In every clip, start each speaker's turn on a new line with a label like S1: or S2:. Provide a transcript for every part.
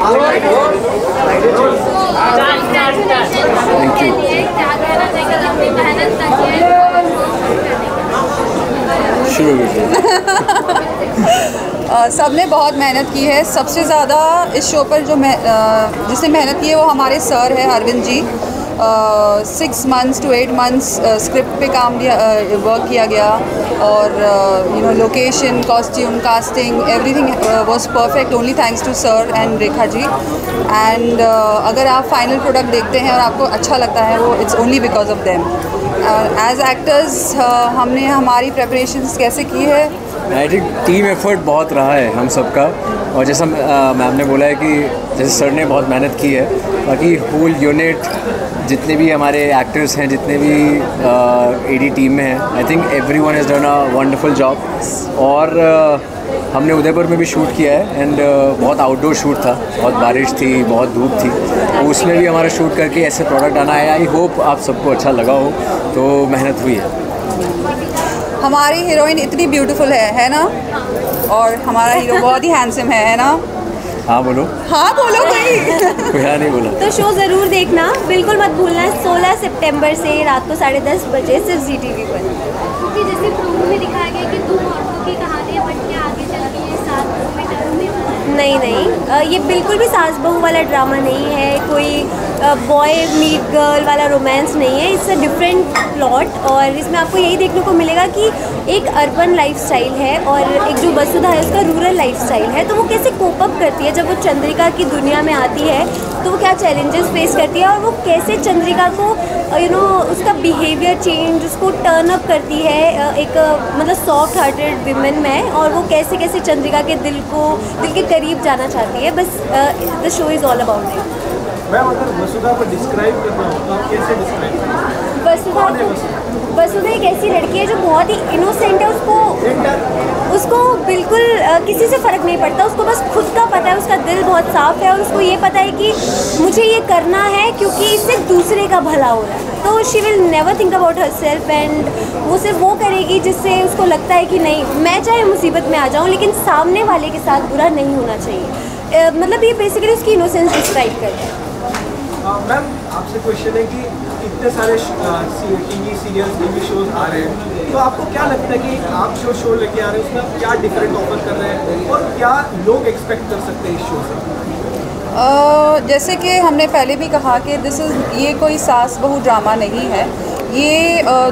S1: Thank you.
S2: सब ने बहुत मेहनत की है। सबसे ज़्यादा इस शो पर जिसने मेहनत की है वो हमारे सर है Arvind ji. 6 months to 8 months script पे वर्क किया गया और location, costume, casting, everything was perfect, only thanks to sir and Rekha ji. And अगर आप फाइनल प्रोडक्ट देखते हैं और आपको अच्छा लगता है वो it's only because of them. As actors हमने हमारी प्रेपरेशंस कैसे की है?
S1: आई थिंक टीम एफर्ट बहुत रहा है हम सबका, और जैसा मैम ने बोला है कि जैसे सर ने बहुत मेहनत की है, बाकी होल यूनिट जितने भी हमारे एक्टर्स हैं, जितने भी एडी टीम में हैं, I think everyone has done a wonderful job. और हमने उदयपुर में भी शूट किया है एंड बहुत आउटडोर शूट था, बहुत बारिश थी, बहुत धूप थी, तो उसमें भी हमारा शूट करके ऐसे प्रोडक्ट आना है। आई होप आप सबको अच्छा लगा हो, तो मेहनत हुई है।
S2: हमारी हीरोइन इतनी ब्यूटीफुल है ना? और हमारा हीरो बहुत ही हैंडसम है ना?
S1: हाँ बोलो।
S2: हाँ बोलो कोई।
S1: कोई हाँ नहीं बोला।
S3: तो शो ज़रूर देखना, बिल्कुल मत भूलना। 16 सितंबर से रात को 10:30 बजे सिर्फ ZTV पर।
S4: क्योंकि जैसे प्रोमो में दिखाया गया कि 2 औरतों की कहानी है, बट क्या आगे चल के ये साथ में डरने वाला है?
S3: नहीं, ये बिल्कुल भी सास बहू वाला ड्रामा नहीं है, कोई बॉय मीट गर्ल वाला रोमांस नहीं है। इट्स अ डिफरेंट प्लॉट, और इसमें आपको यही देखने को मिलेगा कि एक अर्बन लाइफस्टाइल है और एक जो वसुधा है उसका रूरल लाइफस्टाइल है। तो वो कैसे कोप अप करती है जब वो चंद्रिका की दुनिया में आती है, तो वो क्या चैलेंजेस फेस करती है, और वो कैसे चंद्रिका को उसका बिहेवियर चेंज, उसको टर्न अप करती है एक मतलब सॉफ्ट हार्टेड विमेन में, और वो कैसे कैसे चंद्रिका के दिल के करीब जाना चाहती है। बस the show is all about it.
S5: Ma'am, अगर वसुधा को डिस्क्राइब करना हो तो आप कैसे डिस्क्राइब करेंगे?
S3: वसुधा एक ऐसी लड़की है जो बहुत ही इनोसेंट है। उसको बिल्कुल किसी से फ़र्क नहीं पड़ता, उसको बस खुद का पता है, उसका दिल बहुत साफ़ है और उसको ये पता है कि मुझे ये करना है क्योंकि इससे दूसरे का भला हो रहा है। तो she will never think about her self, and वो सिर्फ वो करेगी जिससे उसको लगता है कि नहीं, मैं चाहे मुसीबत में आ जाऊँ लेकिन सामने वाले के साथ बुरा नहीं होना चाहिए। मतलब ये बेसिकली उसकी इनोसेंस डिस्क्राइब करता है।
S5: मैम, आपसे क्वेश्चन है कि इतने सारे टीवी सीरियल्स, टीवी शोज आ रहे हैं, तो आपको क्या लगता है कि आप जो शो लेके आ रहे हैं उसमें क्या डिफरेंट ऑफर कर रहे हैं और क्या लोग एक्सपेक्ट कर सकते हैं इस शो से?
S2: जैसे कि हमने पहले भी कहा कि ये कोई सास बहू ड्रामा नहीं है। ये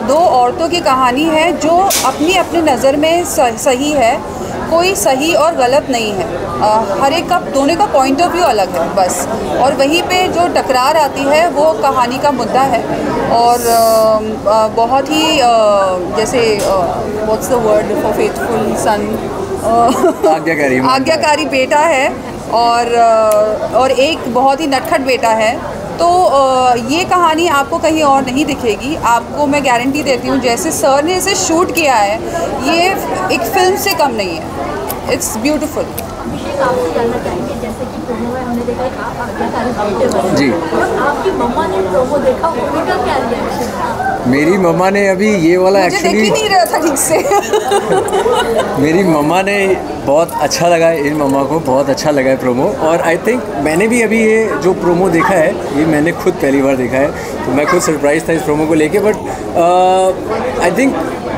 S2: 2 औरतों की कहानी है जो अपनी अपनी नज़र में सही है। कोई सही और गलत नहीं है, हर एक का, दोनों का पॉइंट ऑफ व्यू अलग है बस। और वहीं पे जो टकरार आती है वो कहानी का मुद्दा है। और बहुत ही जैसे what's the word for faithful son, आज्ञाकारी बेटा है, और एक बहुत ही नटखट बेटा है। तो ये कहानी आपको कहीं और नहीं दिखेगी। आपको मैं गारंटी देती हूँ, जैसे सर ने इसे शूट किया है, ये एक फिल्म से कम नहीं है। It's beautiful.
S4: आपसे जानना चाहेंगे, जैसे कि प्रोमो में हमने देखा कि आप आज्ञाकारी बेटे बने।
S1: जी।
S4: जब आपकी मम्मा ने प्रोमो देखा, उनका क्या रिएक्शन था?
S1: मेरी मम्मा ने अभी ये वाला
S2: मुझे देख ही नहीं रहा था ठीक से।
S1: मेरी मम्मा ने बहुत अच्छा लगा, इन मम्मा को बहुत अच्छा लगा है प्रोमो। और आई थिंक मैंने भी अभी ये जो प्रोमो देखा है, ये मैंने खुद पहली बार देखा है, तो मैं खुद सरप्राइज था इस प्रोमो को लेके। बट आई थिंक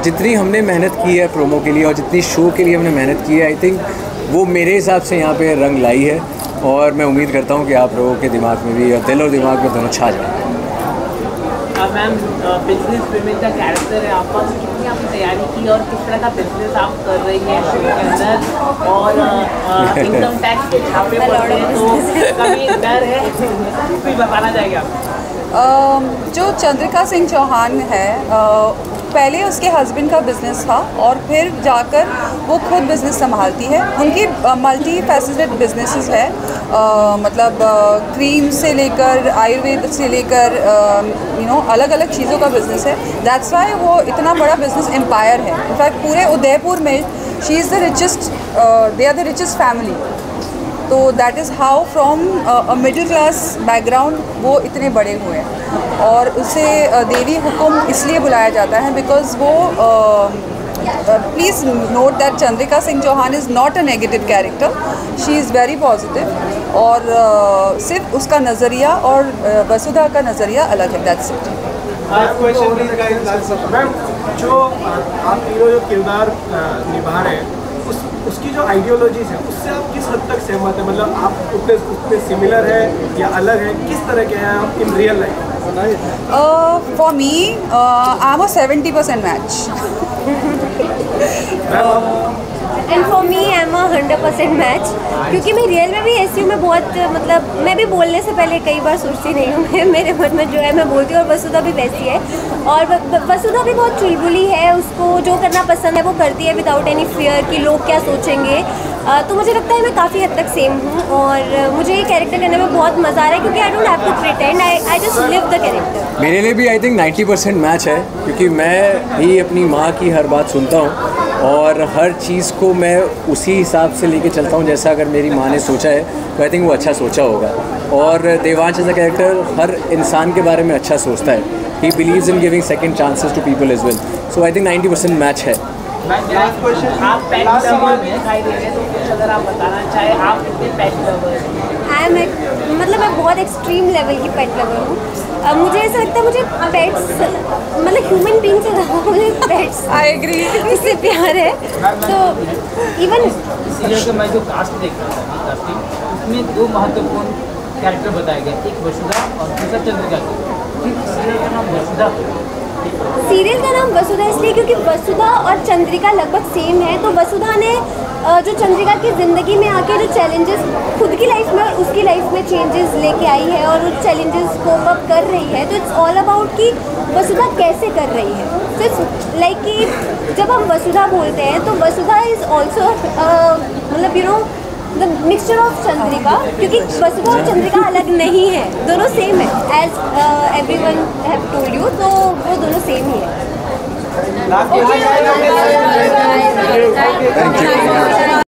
S1: जितनी हमने मेहनत की है प्रोमो के लिए और जितनी शो के लिए हमने मेहनत की है, आई थिंक वो मेरे हिसाब से यहाँ पे रंग लाई है। और मैं उम्मीद करता हूँ कि आप लोगों के दिमाग में भी, और दिल और दिमाग में दोनों छा जाए।
S6: मैम, बिजनेस विमेन का कैरेक्टर है आपका, कितनी आपने तैयारी की और किस तरह का बिजनेस आप कर रही हैं शो के अंदर, और इनकम टैक्स के छापे पड़ रहे हैं, तो कभी डर है, कुछ बताना चाहेंगे आप?
S2: जो चंद्रिका सिंह चौहान है, पहले उसके हस्बैंड का बिज़नेस था और फिर जाकर वो खुद बिज़नेस संभालती है। उनकी मल्टी फैसेटेड बिजनेसेस है, मतलब क्रीम से लेकर आयुर्वेद से लेकर अलग अलग चीज़ों का बिज़नेस है। दैट्स वाई वो इतना बड़ा बिज़नेस एम्पायर है। इनफैक्ट पूरे उदयपुर में she is the richest, they are the richest family. तो that is how from a middle class background वो इतने बड़े हुए हैं। और उसे देवी हुकुम इसलिए बुलाया जाता है बिकॉज़ वो please note that Chandrika Singh Chauhan is not a negative character, she is very positive और सिर्फ उसका नज़रिया और वसुधा का नज़रिया अलग है, दैट्स इट।
S5: मैम, जो आप तीनों जो किरदार निभा रहे हैं उसकी जो आइडियोलॉजीज है उससे आप किस हद तक सहमत हैं? मतलब आप उतने सिमिलर है या अलग है, किस तरह के हैं आप in real life?
S2: For me, I'm a 70% match.
S3: And for me I am 100% match, क्योंकि मैं रियल में भी ऐसी हूँ। मैं बहुत मतलब मैं भी बोलने से पहले कई बार सोचती नहीं हूँ, मैं मेरे मन में जो है मैं बोलती हूँ। और वसुधा भी वैसी है, और वसुधा भी बहुत चुलबुली है, उसको जो करना पसंद है वो करती है विदाउट एनी फियर कि लोग क्या सोचेंगे। तो मुझे लगता है मैं काफ़ी हद तक सेम हूँ और मुझे ये कैरेक्टर करने में बहुत मज़ा आ रहा है, क्योंकि I don't have to pretend, I just live the character.
S1: मेरे लिए भी आई थिंक 90% मैच है, क्योंकि मैं भी अपनी माँ की हर बात सुनता हूँ और हर चीज़ को मैं उसी हिसाब से लेके चलता हूँ जैसा अगर मेरी माँ ने सोचा है तो आई थिंक वो अच्छा सोचा होगा। और देवांश एज अ कैरेक्टर हर इंसान के बारे में अच्छा सोचता है, he believes in giving second chances to people as well, so I think 90% match है।
S6: आप पेट लवर दिखाई दे रहे हैं, तो कुछ अगर आप बताना चाहे, आप कितने पेट लवर हैं?
S3: मतलब मैं बहुत एक्सट्रीम लेवल की पेट लवर हूँ। मुझे ऐसा लगता है मुझे पेट्स मतलब ह्यूमन बीइंग से ज़्यादा मुझे पेट्स
S2: आई एग्री
S3: इससे प्यार है। तो इवन
S7: सीरियल का मैं जो कास्ट देख रहा था कास्टिंग, उसमें दो महत्वपूर्ण कैरेक्टर बताए गए, एक वसुधा और दूसरा चंद्रिका। सीरियल का नाम वसुधा,
S3: सीरियल का नाम वसुधा इसलिए क्योंकि वसुधा और चंद्रिका लगभग सेम है। तो वसुधा ने जो चंद्रिका की ज़िंदगी में आके जो चैलेंजेस खुद की लाइफ में और उसकी लाइफ में चेंजेस लेके आई है और उस चैलेंजेस को कब कर रही है, तो इट्स ऑल अबाउट कि वसुधा कैसे कर रही है। तो इट्स लाइक कि जब हम वसुधा बोलते हैं तो वसुधा इज़ ऑल्सो मतलब you know the mixture of Chandrika, क्योंकि वसुधा और चंद्रिका अलग नहीं है, दोनों सेम है as everyone have told you, तो वो दोनों सेम ही है।
S1: Thank you.